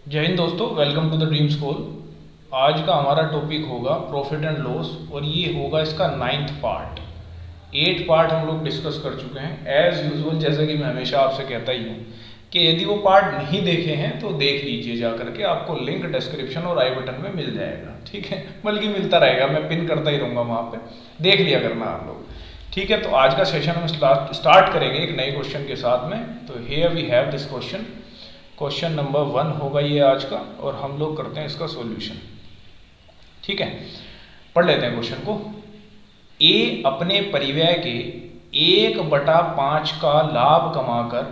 जय हिंद दोस्तों, welcome to the dream school. आज का हमारा टॉपिक होगा प्रॉफिट एंड लॉस और ये होगा इसका 9th पार्ट। 8 पार्ट हम लोग डिस्कस कर चुके हैं एज यूजुअल, जैसे कि मैं हमेशा आपसे कहता ही हूँ कि यदि वो पार्ट नहीं देखे हैं तो देख लीजिए जा करके, आपको लिंक डिस्क्रिप्शन और आई बटन में मिल जाएगा। ठीक है, बल्कि मिलता रहेगा, मैं पिन करता ही रहूँगा वहाँ पे, देख लिया करना आप लोग। ठीक है, तो आज का सेशन हम स्टार्ट करेंगे एक नए क्वेश्चन के साथ में। तो here we have this question. Question number 1 होगा ये आज का, और हम लोग करते हैं इसका सॉल्यूशन। ठीक है, पढ़ लेते हैं क्वेश्चन को। ए अपने परिव्यय के 1/5 का लाभ कमाकर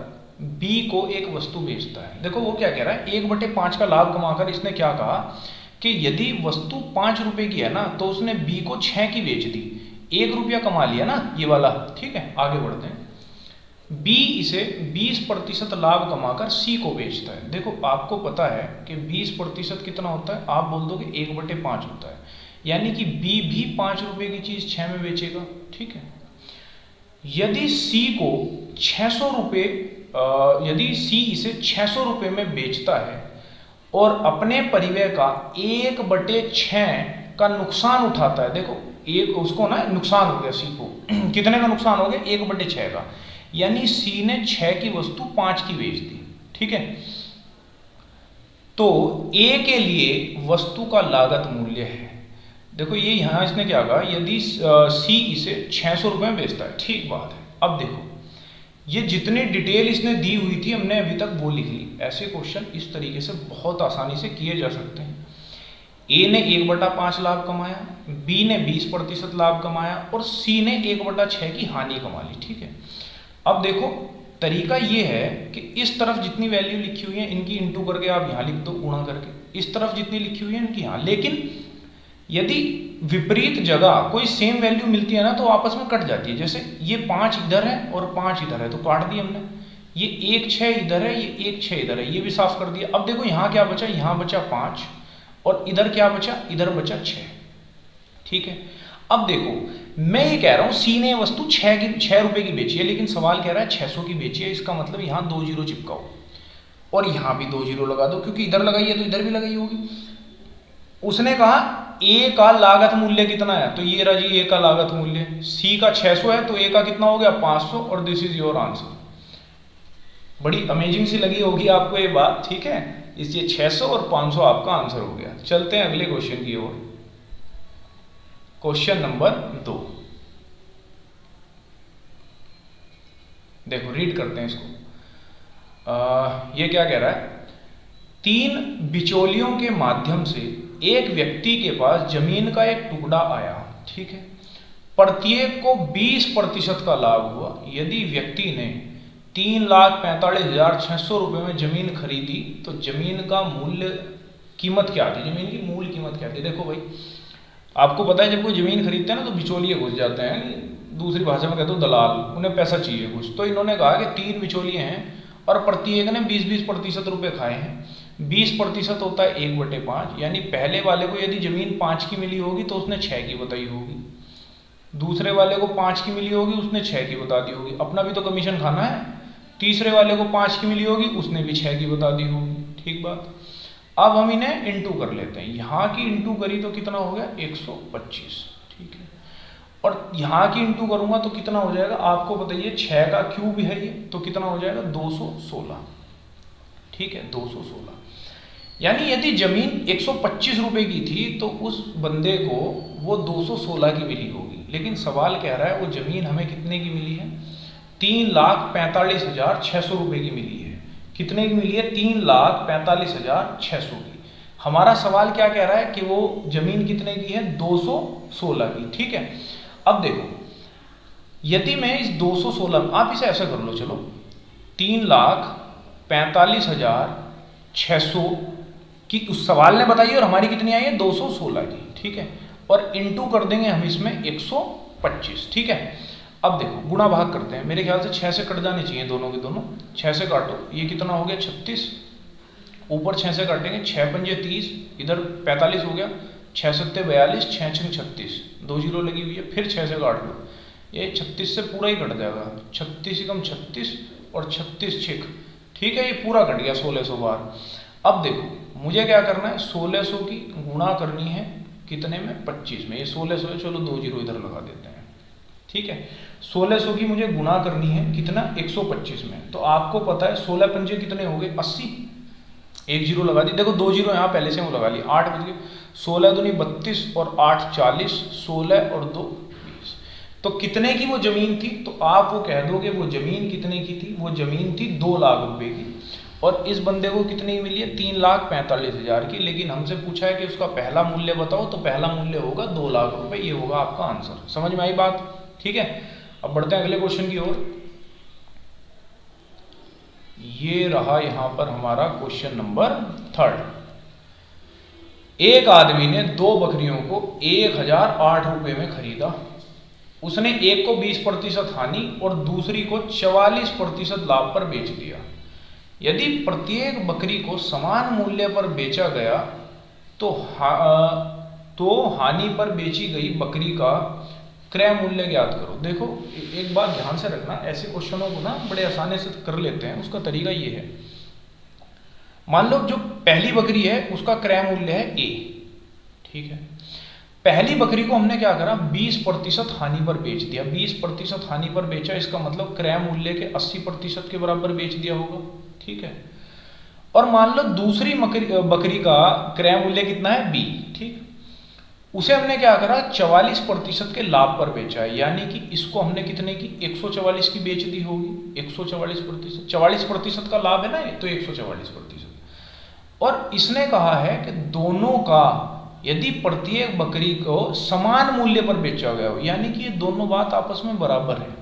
बी को एक वस्तु बेचता है। देखो वो क्या कह रहा है, 1/5 का लाभ कमाकर इसने क्या कहा कि यदि वस्तु 5 रुपए की है ना तो उसने बी को 6 की बेच दी, 1 रुपया कमा लिया ना ये वाला। ठीक है, आगे बढ़ते हैं। बी इसे 20% लाभ कमाकर सी को बेचता है। देखो आपको पता है कि 20% कितना होता है, आप बोल दोगे 1/5 होता है, यानी कि बी भी 5 रुपए की चीज 6 में बेचेगा। ठीक है, यदि सी को 600 रुपये, यदि सी इसे 600 रुपये में बेचता है और अपने परिव्यय का 1/6 का नुकसान उठाता है। देखो एक उसको ना नुकसान हो गया सी को कितने का नुकसान हो गया, 1/6 का, यानी सी ने 6 की वस्तु 5 की बेच दी। ठीक है, तो ए के लिए वस्तु का लागत मूल्य है। देखो ये यहां इसने क्या कहा, यदि सी इसे 600 रुपये में बेचता है। ठीक बात है। अब देखो ये जितनी डिटेल इसने दी हुई थी हमने अभी तक वो लिख ली। ऐसे क्वेश्चन इस तरीके से बहुत आसानी से किए जा सकते हैं। ए ने 1/5 लाभ कमाया, बी ने 20% लाभ कमाया और सी ने 1/6 की हानि कमा ली। ठीक है, अब देखो तरीका ये है कि इस तरफ जितनी वैल्यू लिखी हुई है इनकी इंटू करके आप यहाँ लिख दो, गुणा करके। इस तरफ जितनी लिखी हुई है इनकी यहाँ, लेकिन यदि विपरीत जगह कोई सेम वैल्यू मिलती है ना तो आपस में कट जाती है। जैसे ये 5 इधर है और 5 इधर है तो काट दिया हमने। ये 1/6 इधर है, ये 1/6 इधर है, ये भी साफ कर दिया। अब देखो यहाँ क्या बचा, यहाँ बचा 5 और इधर क्या बचा, इधर बचा 6। ठीक है, अब देखो मैं ये कह रहा हूं सी ने वस्तु 6 रुपए की बेची है, लेकिन सवाल कह रहा है 600 की बेची है। इसका मतलब यहां 2 जीरो चिपकाओ और यहां भी 2 जीरो लगा दो, क्योंकि इधर लगाई है तो इधर भी लगाई होगी। उसने कहा ए का लागत मूल्य कितना है, तो ये रहा जी ए का लागत मूल्य। सी का 600 है तो ए का कितना हो गया, 500, और दिस इज योर आंसर। बड़ी अमेजिंग सी लगी होगी आपको ये बात। ठीक है, इसलिए 600 और 500 आपका आंसर हो गया। चलते हैं अगले क्वेश्चन की ओर। क्वेश्चन नंबर 2, देखो रीड करते हैं इसको। ये क्या कह रहा है, 3 बिचौलियों के माध्यम से एक व्यक्ति के पास जमीन का एक टुकड़ा आया। ठीक है, प्रत्येक को 20% का लाभ हुआ। यदि व्यक्ति ने 3,45,600 रुपये में जमीन खरीदी तो जमीन का मूल्य कीमत क्या थी, जमीन की मूल कीमत क्या थी। देखो भाई आपको पता है जब कोई जमीन खरीदते हैं ना तो बिचौलिए घुस जाते हैं, दूसरी भाषा में कहते हो दलाल, उन्हें पैसा चाहिए कुछ। तो इन्होंने कहा कि 3 बिचौलिए हैं और प्रत्येक ने 20-20% रुपये खाए हैं। 20% होता है 1/5, यानी पहले वाले को यदि जमीन 5 की मिली होगी तो उसने 6 की बताई होगी, दूसरे वाले को 5 की मिली होगी उसने 6 की बता दी होगी, अपना भी तो कमीशन खाना है। तीसरे वाले को 5 की मिली होगी उसने भी 6 की बता दी होगी। ठीक बात। अब हम इन्हें इंटू कर लेते हैं। यहाँ की इंटू करी तो कितना हो गया, 125। ठीक है, और यहाँ की इंटू करूंगा तो कितना हो जाएगा, आपको बताइए 6 का क्यूब है ये, तो कितना हो जाएगा 216। ठीक है, 216, यानी यदि जमीन 125 रुपए की थी तो उस बंदे को वो 216 की मिली होगी। लेकिन सवाल कह रहा है वो जमीन हमें कितने की मिली है, 3,45,600 रुपए की मिली है। कितने की मिली है, 3,45,600 की। हमारा सवाल क्या कह रहा है कि वो जमीन कितने की है, 216 की। ठीक है, अब देखो यदि मैं इस 216, आप इसे ऐसा कर लो, चलो 3,45,600 की उस सवाल ने बताई और हमारी कितनी आई है, 216 की। ठीक है, और इंटू कर देंगे हम इसमें 125। ठीक है, अब देखो गुणा भाग करते हैं। मेरे ख्याल से 6 से कट जाने चाहिए दोनों के दोनों। 6 से काटो, ये कितना हो गया 36, ऊपर 6 से काटेंगे, 6 पंजे 30, इधर 45 हो गया, 6 सत्ते 42, 6 छंग 36, 2 जीरो लगी हुई है। फिर 6 से काट लो, ये 36 से पूरा ही कट जाएगा, 36 कम 36 और 36 छिक। ठीक है, ये पूरा कट गया 1600 बार। अब देखो मुझे क्या करना है, 1600 की गुणा करनी है कितने में, 25 में। ये 1600 है, चलो 2 जीरो इधर लगा देते हैं, ठीक है। 1600 की मुझे गुणा करनी है कितना, 125 में। तो आपको पता है 16 पंजे कितने हो गए, 80। एक जीरो लगा दी, देखो 2 जीरो यहाँ पहले से वो लगा ली, 8 बज गए। 16 दूनी 32 और 8 40, 16 और 2 20। तो कितने की वो जमीन थी, तो आप वो कह दोगे वो जमीन कितने की थी, वो जमीन थी 2 लाख रुपए की। और इस बंदे को कितनी मिली है, 3,45,000 की। लेकिन हमसे पूछा है कि उसका पहला मूल्य बताओ, तो पहला मूल्य होगा 2 लाख रुपए। ये होगा आपका आंसर। समझ में आई बात, ठीक है। अब बढ़ते हैं अगले क्वेश्चन की ओर। ये रहा यहां पर हमारा क्वेश्चन नंबर 3। एक आदमी ने 2 बकरियों को 1,008 रुपए में खरीदा। उसने एक को 20% हानि और दूसरी को 44% लाभ पर बेच दिया। यदि प्रत्येक बकरी को समान मूल्य पर बेचा गया तो हानि पर बेची गई बकरी का क्रय मूल्य ज्ञात करो। देखो एक बात ध्यान से रखना, ऐसे क्वेश्चनों को ना बड़े आसानी से कर लेते हैं। उसका तरीका ये है, मान लो जो पहली बकरी है उसका क्रय मूल्य है A, ठीक है। पहली बकरी को हमने क्या करा, 20% हानि पर बेच दिया। 20% हानि पर बेचा, इसका मतलब क्रय मूल्य के 80% के बराबर बेच दिया होगा, ठीक है। और मान लो दूसरी बकरी का क्रय मूल्य कितना है B, ठीक। उसे हमने क्या करा, 44% के लाभ पर बेचा है। यानी कि इसको हमने कितने की, 144 की बेच दी होगी। 144%, 40% का लाभ है ना ये, तो 144%। और इसने कहा है कि दोनों का यदि प्रत्येक बकरी को समान मूल्य पर बेचा गया हो, यानी कि ये दोनों बात आपस में बराबर है,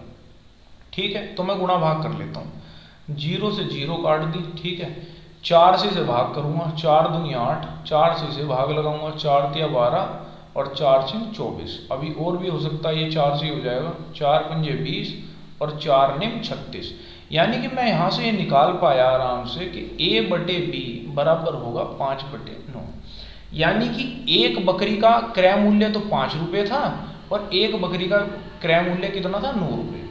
ठीक है। तो मैं गुणा भाग कर लेता हूँ। 0 से 0 काट दी, ठीक है। 4 से भाग करूंगा, 4 दूनी 8, 4 से भाग लगाऊंगा, 4 तिया 12 और 4 से 24। अभी और भी हो सकता है, ये 4 से हो जाएगा, 4 पंजे 20 और 4 निम 36। यानी कि मैं यहाँ से ये निकाल पाया आराम से कि A बटे B बराबर होगा 5 बटे 9। यानी कि एक बकरी का क्रय मूल्य तो 5 रुपये था और एक बकरी का क्रय मूल्य कितना था, 9 रुपये।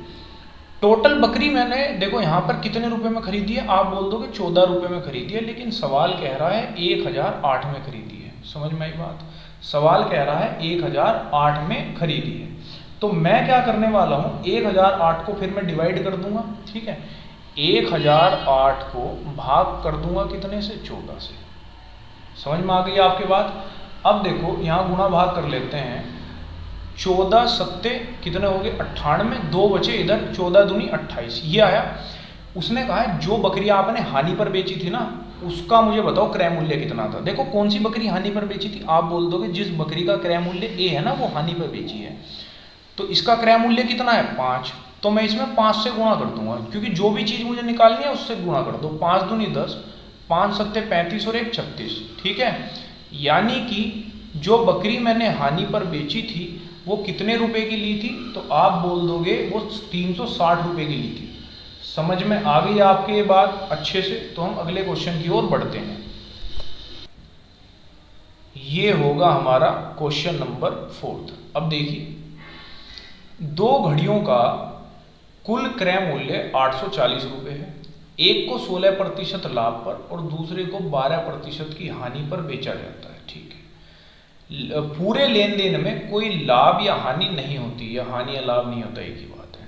टोटल बकरी मैंने देखो यहाँ पर कितने रुपए में खरीदी है, आप बोल दोगे 14 रुपए में खरीदी है, लेकिन सवाल कह रहा है 1008 में खरीदी है। समझ में आई बात, सवाल कह रहा है 1008 में खरीदी है। तो मैं क्या करने वाला हूँ, 1008 को फिर मैं डिवाइड कर दूंगा, ठीक है। 1008 को भाग कर दूंगा कितने से, 14 से। समझ में आ गई आपकी बात। अब देखो यहाँ गुणा भाग कर लेते हैं। 14 सत्ते कितने हो गए, 98, 2 बचे इधर, 14 दूनी 28, ये आया। उसने कहा है जो बकरी आपने हानि पर बेची थी ना, उसका मुझे बताओ क्रय मूल्य कितना था। देखो कौन सी बकरी हानि पर बेची थी, आप बोल दोगे जिस बकरी का क्रय मूल्य A है ना, वो हानि पर बेची है। तो इसका क्रय मूल्य कितना है, 5। तो मैं इसमें 5 से गुणा कर दूंगा, क्योंकि जो भी चीज मुझे निकालनी है उससे गुणा कर दो। 5 दूनी 10, 5 सत्ते 35 और 1 36, ठीक है। यानी कि जो बकरी मैंने हानि पर बेची थी वो कितने रुपए की ली थी, तो आप बोल दोगे वो 360 रुपए की ली थी। समझ में आ गई आपके ये बात अच्छे से। तो हम अगले क्वेश्चन की ओर बढ़ते हैं। ये होगा हमारा क्वेश्चन नंबर 4। अब देखिए, 2 घड़ियों का कुल क्रय मूल्य 840 रुपए है। एक को 16% लाभ पर और दूसरे को 12% की हानि पर बेचा जाता है, ठीक है। पूरे लेन देन में कोई लाभ या हानि नहीं होती, या हानि या लाभ नहीं होता, एक ही बात है।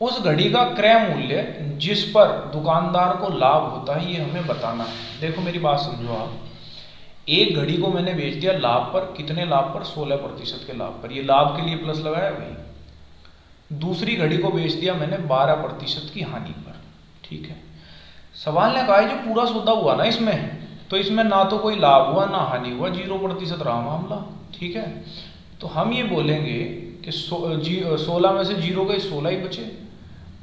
उस घड़ी का क्रय मूल्य जिस पर दुकानदार को लाभ होता है, ये हमें बताना है। देखो मेरी बात समझो आप, एक घड़ी को मैंने बेच दिया लाभ पर, कितने लाभ पर, 16% के लाभ पर, ये लाभ के लिए प्लस लगाया भाई। दूसरी घड़ी को बेच दिया मैंने 12% की हानि पर, ठीक है। सवाल ने कहा है जो पूरा सौदा हुआ ना इसमें, तो इसमें ना तो कोई लाभ हुआ ना हानि हुआ, 0% रहा मामला, ठीक है। तो हम ये बोलेंगे कि 16 में से 0 गए, 16 ही बचे,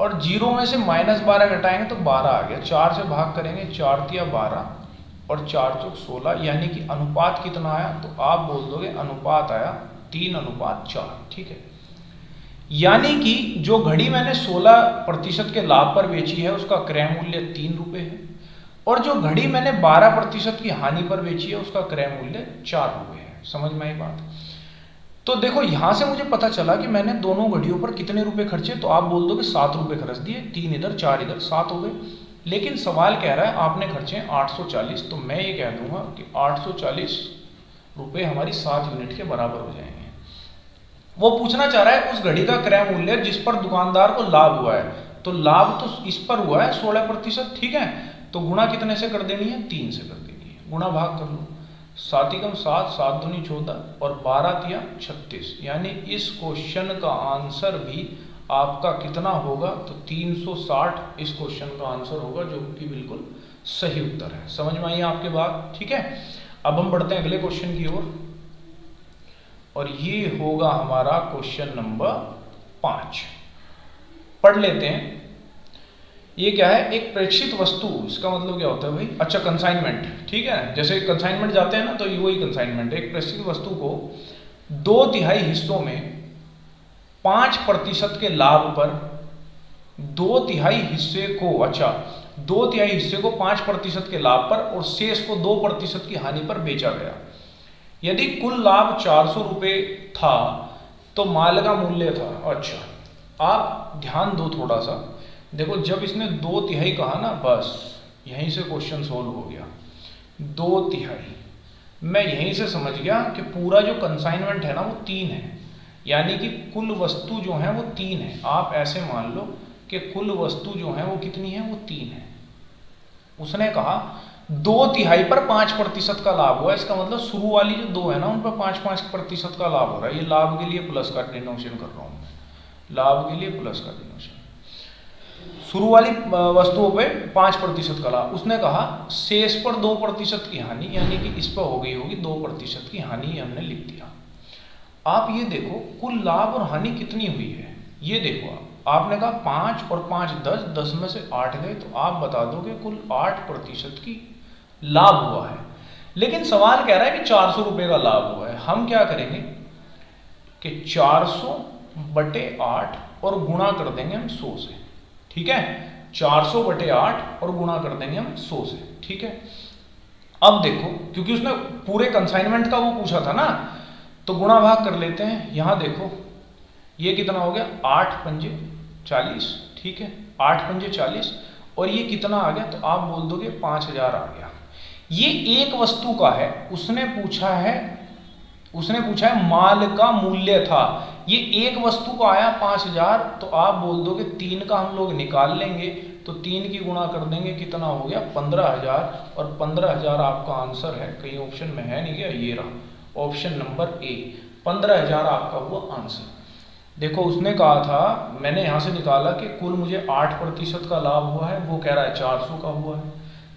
और 0 में से -12 घटाएंगे तो 12 आ गया। 4 से भाग करेंगे, 4 तिया 12 और 4 चौक 16, यानी कि अनुपात कितना आया, तो आप बोल दोगे अनुपात आया 3:4, ठीक है। यानी कि जो घड़ी मैंने 16% के लाभ पर बेची है उसका क्रय मूल्य 3 रुपये है, और जो घड़ी मैंने 12% की हानि पर बेची है उसका क्रय मूल्य 4 रुपये है। समझ में आई बात। तो देखो यहां से मुझे पता चला कि मैंने दोनों घड़ियों पर कितने रुपए खर्चे, तो आप बोल दोगे 7 रुपये खर्च दिए, 3 इधर 4 इधर, 7 हो गए। लेकिन सवाल कह रहा है आपने खर्चे 840, तो मैं ये कह दूंगा कि 840 रुपये हमारी 7 यूनिट के बराबर हो जाएंगे। वो पूछना चाह रहा है उस घड़ी का क्रय मूल्य जिस पर दुकानदार को लाभ हुआ है, तो लाभ तो इस पर हुआ है 16%, ठीक है। तो गुणा कितने से कर देनी है, 3 से कर देनी है, गुणा भाग कर लो। 7 एकम 7, 7 दूनी 14 और 12 तिया 36, यानी इस क्वेश्चन का आंसर भी आपका कितना होगा, तो 360 इस क्वेश्चन का आंसर होगा, जो कि बिल्कुल सही उत्तर है। समझ में आई आपके बात, ठीक है। अब हम बढ़ते हैं अगले क्वेश्चन की ओर, और ये होगा हमारा क्वेश्चन नंबर 5। पढ़ लेते हैं। ये क्या है, एक प्रेक्षित वस्तु, इसका मतलब क्या होता है भाई, अच्छा कंसाइनमेंट, ठीक है। जैसे कंसाइनमेंट जाते हैं ना, तो ये वही कंसाइनमेंट है। एक प्रेक्षित वस्तु को 2/3 हिस्सों में 5% के लाभ पर 2/3 हिस्से को, अच्छा 2/3 हिस्से को 5% के लाभ पर और शेष को 2% की हानि पर बेचा गया। यदि कुल लाभ 400 रुपये था तो माल का मूल्य था, अच्छा आप ध्यान दो थोड़ा सा, देखो जब इसने 2/3 कहा ना, बस यहीं से क्वेश्चन सोल्व हो गया। 2/3 मैं यहीं से समझ गया कि पूरा जो कंसाइनमेंट है ना वो 3 है, यानी कि कुल वस्तु जो है वो 3 है। आप ऐसे मान लो कि कुल वस्तु जो है वो कितनी है, वो 3 है। उसने कहा 2/3 पर 5% का लाभ हुआ, इसका मतलब शुरू वाली जो 2 है ना उन पर 5% का लाभ हो रहा है। ये लाभ के लिए प्लस का डिनोशन कर रहा हूँ मैं, लाभ के लिए प्लस का डिनोशन, शुरू वाली वस्तुओं पे 5% का लाभ। उसने कहा शेष पर 2% की हानि, यानी कि इस पर हो गई होगी 2% की हानि, ये हमने लिख दिया। आप ये देखो कुल लाभ और हानि कितनी हुई है, ये देखो आपने कहा 5 और 5 10, 10 में से 8 गए, तो आप बता दोगे कुल 8% की लाभ हुआ है। लेकिन सवाल कह रहा है कि 400 रुपये का लाभ हुआ है। हम क्या करेंगे कि 400/8 और गुणा कर देंगे हम 100 से, ठीक है। 400/8 और गुणा कर देंगे हम 100 से, ठीक है। अब देखो क्योंकि उसने पूरे कंसाइनमेंट का वो पूछा था ना, तो गुणा भाग कर लेते हैं। यहां देखो ये कितना हो गया, 8 पंजे 40, ठीक है, 8 पंजे 40, और ये कितना आ गया, तो आप बोल दोगे 5000 आ गया। ये एक वस्तु का है, उसने पूछा है माल का मूल्य था, ये एक वस्तु का आया 5000, तो आप बोल दोगे 3 का हम लोग निकाल लेंगे, तो 3 की गुणा कर देंगे, कितना हो गया 15000, और 15000 आपका आंसर है। कहीं ऑप्शन में है नहीं क्या, ये रहा ऑप्शन नंबर ए, 15000 आपका हुआ आंसर। देखो उसने कहा था, मैंने यहाँ से निकाला कि कुल मुझे 8% का लाभ हुआ है, वो कह रहा है 400 का हुआ है।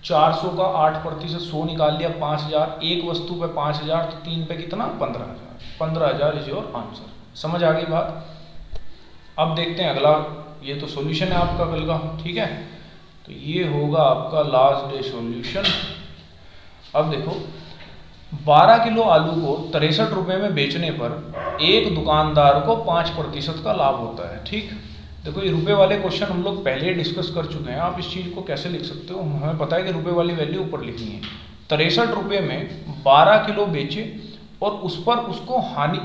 400 का 8%, 100 निकाल लिया 5000, एक वस्तु पे 5000, तो 3 पे कितना 15000, 15000 इज योर आंसर। समझ आ गई बात। अब देखते हैं अगला, ये तो सॉल्यूशन है आपका कल का, ठीक है। तो ये होगा आपका लास्ट डे सॉल्यूशन। अब देखो 12 किलो आलू को 63 रुपये में बेचने पर एक दुकानदार को 5% का लाभ होता है, ठीक। देखो ये रुपए वाले क्वेश्चन हम लोग पहले ही डिस्कस कर चुके हैं। आप इस चीज़ को कैसे लिख सकते हो, हमें पता है कि रुपए वाली वैल्यू ऊपर लिखनी है। 63 रुपये में 12 किलो बेचे और उस पर उसको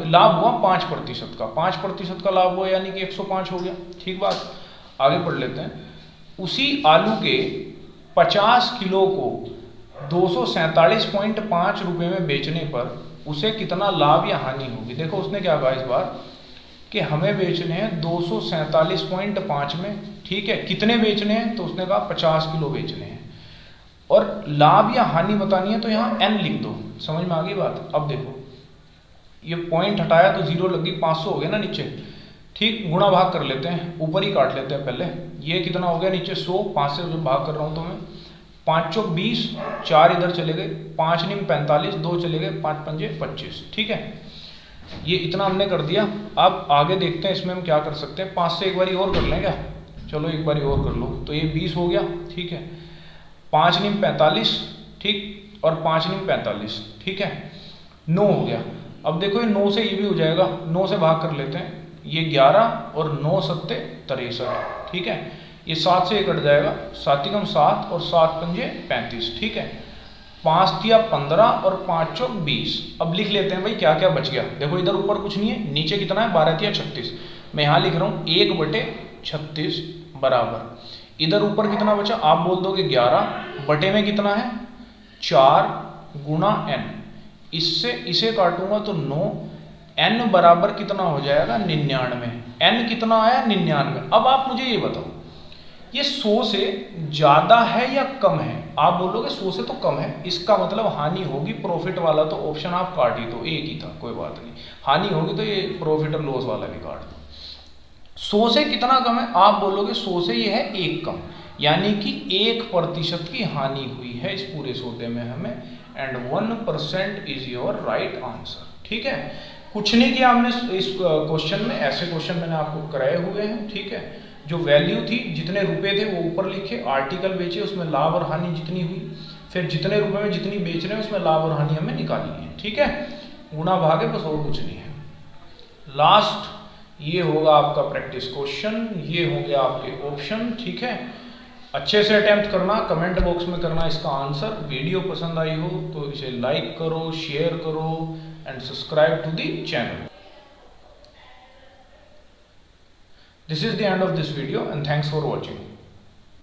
लाभ हुआ 5% का, 5% का लाभ हुआ, यानी कि 105 हो गया, ठीक बात। आगे पढ़ लेते हैं। उसी आलू के 50 किलो को 247.5 रुपये में बेचने पर उसे कितना लाभ या हानि होगी। देखो उसने क्या कहा इस बार कि हमें बेचने हैं 247.5 में, ठीक है। कितने बेचने हैं, तो उसने कहा 50 किलो बेचने हैं, और लाभ या हानि बतानी है, तो यहाँ n लिख दो। समझ में आ गई बात। अब देखो ये पॉइंट हटाया तो 0 लग गई, 500 हो गया ना नीचे, ठीक। गुणा भाग कर लेते हैं, ऊपर ही काट लेते हैं पहले। ये कितना हो गया नीचे 100, 5 से जो भाग कर रहा हूँ तो मैं 5 चौक 20, 4 इधर चले गए, 5 निम 45, 2 चले गए, 5 पंजे 25, ठीक है। ये इतना हमने कर दिया। अब आगे देखते हैं इसमें हम क्या कर सकते हैं। 5 से एक बारी और कर लें क्या, चलो एक बारी और कर लो, तो ये 20 हो गया, ठीक है। 5 निम 45, ठीक, और 5 निम 45, ठीक है, 9 हो गया। अब देखो ये 9 से ये भी हो जाएगा, 9 से भाग कर लेते हैं, ये 11 और 9 सत्ते 63, ठीक है। ये 7 से ये कट जाएगा, 7 एकम 7 और 7 पंजे 35, ठीक है। 5 तिया 15 और 5 चौक 20। अब लिख लेते हैं भाई क्या क्या बच गया। देखो इधर ऊपर कुछ नहीं है, नीचे कितना है 12 तिया 36। मैं यहाँ लिख रहा हूँ 1/36 बराबर इधर ऊपर कितना बचा, आप बोल दोगे 11 बटे में कितना है 4 गुणा n, इससे इसे काटूंगा तो 9, n बराबर कितना हो जाएगा 99, n कितना आया 99। अब आप मुझे ये बताओ ये 100 से ज्यादा है या कम है, आप बोलोगे 100 से तो कम है, इसका मतलब हानि होगी, प्रॉफिट वाला तो ऑप्शन आप काट ही दो, एक ही था कोई बात नहीं, हानि होगी तो ये प्रॉफिट और लॉस वाला भी काट दो। 100 से कितना कम है, आप बोलोगे 100 से ये है 1 कम, यानी कि 1% की हानि हुई है इस पूरे सौदे में हमें, and 1% is your right answer. ठीक है, कुछ नहीं किया हमने इस क्वेश्चन में, ऐसे क्वेश्चन मैंने आपको कराए हुए हैं। ठीक है, जो वैल्यू थी जितने रुपए थे वो ऊपर लिखे, आर्टिकल बेचे उसमें लाभ और हानि जितनी हुई, फिर जितने रुपए में जितनी बेच रहे हैं उसमें लाभ और हानि हमें निकालनी है। ठीक है, गुणा भाग है बस, और कुछ नहीं है। लास्ट ये होगा आपका प्रैक्टिस क्वेश्चन, ये होंगे आपके ऑप्शन। ठीक है, अच्छे से अटेम्प्ट करना, कमेंट बॉक्स में करना इसका आंसर। वीडियो पसंद आई हो तो इसे लाइक करो, शेयर करो and subscribe to the channel. This is the end of this video and thanks for watching.